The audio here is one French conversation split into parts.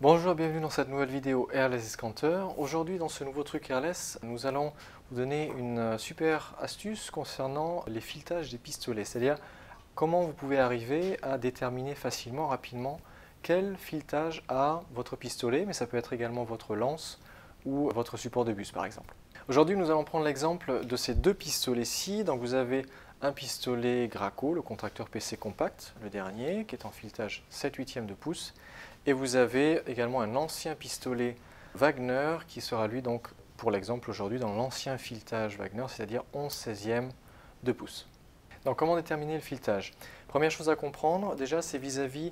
Bonjour, bienvenue dans cette nouvelle vidéo Airless Discounter. Aujourd'hui dans ce nouveau truc Airless, nous allons vous donner une super astuce concernant les filetages des pistolets. C'est-à-dire comment vous pouvez arriver à déterminer facilement, rapidement, quel filetage a votre pistolet, mais ça peut être également votre lance ou votre support de bus par exemple. Aujourd'hui nous allons prendre l'exemple de ces deux pistolets-ci. Donc vous avez un pistolet Graco, le contracteur PC compact, le dernier, qui est en filetage 7/8 de pouce. Et vous avez également un ancien pistolet Wagner qui sera lui donc pour l'exemple aujourd'hui dans l'ancien filetage Wagner, c'est-à-dire 11/16 de pouce. Donc comment déterminer le filetage? Première chose à comprendre, déjà c'est vis-à-vis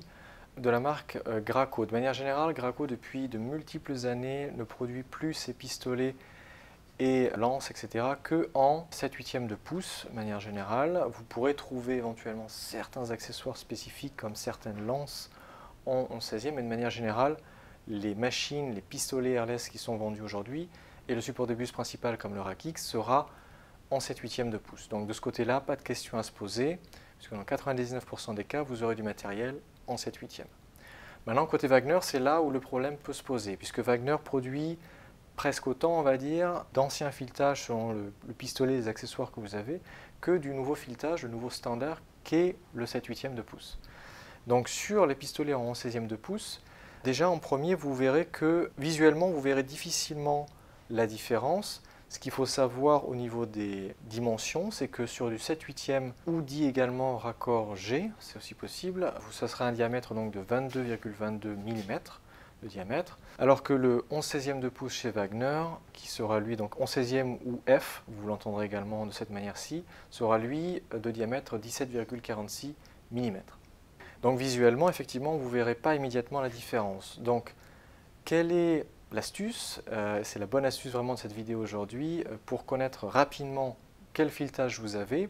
de la marque Graco. De manière générale, Graco depuis de multiples années ne produit plus ses pistolets et lances, etc. que en 7/8 de pouce, de manière générale. Vous pourrez trouver éventuellement certains accessoires spécifiques comme certaines lances en 11/16, mais de manière générale, les machines, les pistolets airless qui sont vendus aujourd'hui et le support de bus principal comme le Rack X sera en 7/8 de pouce. Donc de ce côté-là, pas de question à se poser, puisque dans 99% des cas, vous aurez du matériel en 7/8. Maintenant, côté Wagner, c'est là où le problème peut se poser, puisque Wagner produit presque autant, on va dire, d'anciens filetages selon le pistolet et les accessoires que vous avez, que du nouveau filetage, le nouveau standard, qu'est le 7/8 de pouce. Donc sur les pistolets en 11/16 de pouce, déjà en premier, vous verrez que visuellement, vous verrez difficilement la différence. Ce qu'il faut savoir au niveau des dimensions, c'est que sur du 7/8 ou dit également raccord G, c'est aussi possible, ça sera un diamètre donc de 22,22 mm de diamètre, alors que le 11/16 de pouce chez Wagner, qui sera lui donc 11/16 ou F, vous l'entendrez également de cette manière-ci, sera lui de diamètre 17,46 mm. Donc visuellement, effectivement, vous ne verrez pas immédiatement la différence. Donc, quelle est l'astuce? C'est la bonne astuce vraiment de cette vidéo aujourd'hui pour connaître rapidement quel filetage vous avez,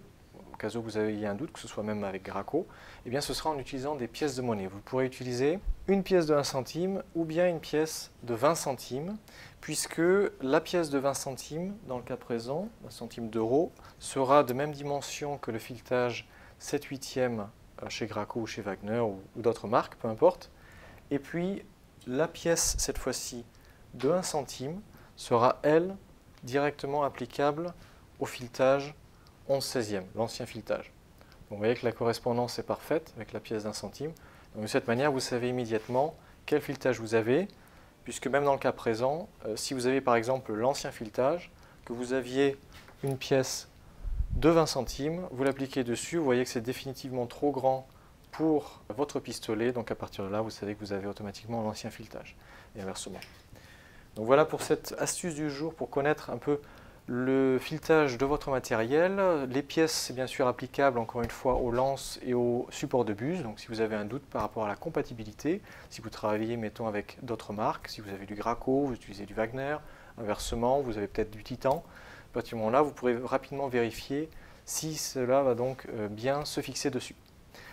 au cas où vous avez un doute, que ce soit même avec Graco. Eh bien, ce sera en utilisant des pièces de monnaie. Vous pourrez utiliser une pièce de 1 centime ou bien une pièce de 20 centimes, puisque la pièce de 20 centimes, dans le cas présent, 1 centime d'euro, sera de même dimension que le filetage 7/8 chez Graco ou chez Wagner ou d'autres marques, peu importe. Et puis la pièce, cette fois-ci, de 1 centime sera, elle, directement applicable au filetage 11/16, l'ancien filetage. Donc, vous voyez que la correspondance est parfaite avec la pièce d'1 centime. Donc, de cette manière, vous savez immédiatement quel filetage vous avez, puisque même dans le cas présent, si vous avez par exemple l'ancien filetage, que vous aviez une pièce de 20 centimes, vous l'appliquez dessus, vous voyez que c'est définitivement trop grand pour votre pistolet, donc à partir de là, vous savez que vous avez automatiquement l'ancien filetage, et inversement. Donc voilà pour cette astuce du jour, pour connaître un peu le filetage de votre matériel. Les pièces, c'est bien sûr applicable, encore une fois, aux lances et aux supports de bus, donc si vous avez un doute par rapport à la compatibilité, si vous travaillez, mettons, avec d'autres marques, si vous avez du Graco, vous utilisez du Wagner, inversement, vous avez peut-être du Titan, à partir du moment-là, vous pourrez rapidement vérifier si cela va donc bien se fixer dessus.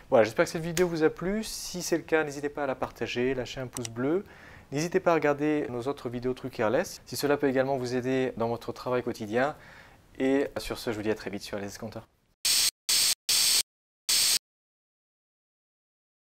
Voilà, j'espère que cette vidéo vous a plu. Si c'est le cas, n'hésitez pas à la partager, lâcher un pouce bleu. N'hésitez pas à regarder nos autres vidéos trucs Airless, si cela peut également vous aider dans votre travail quotidien. Et sur ce, je vous dis à très vite sur Airless Discounter.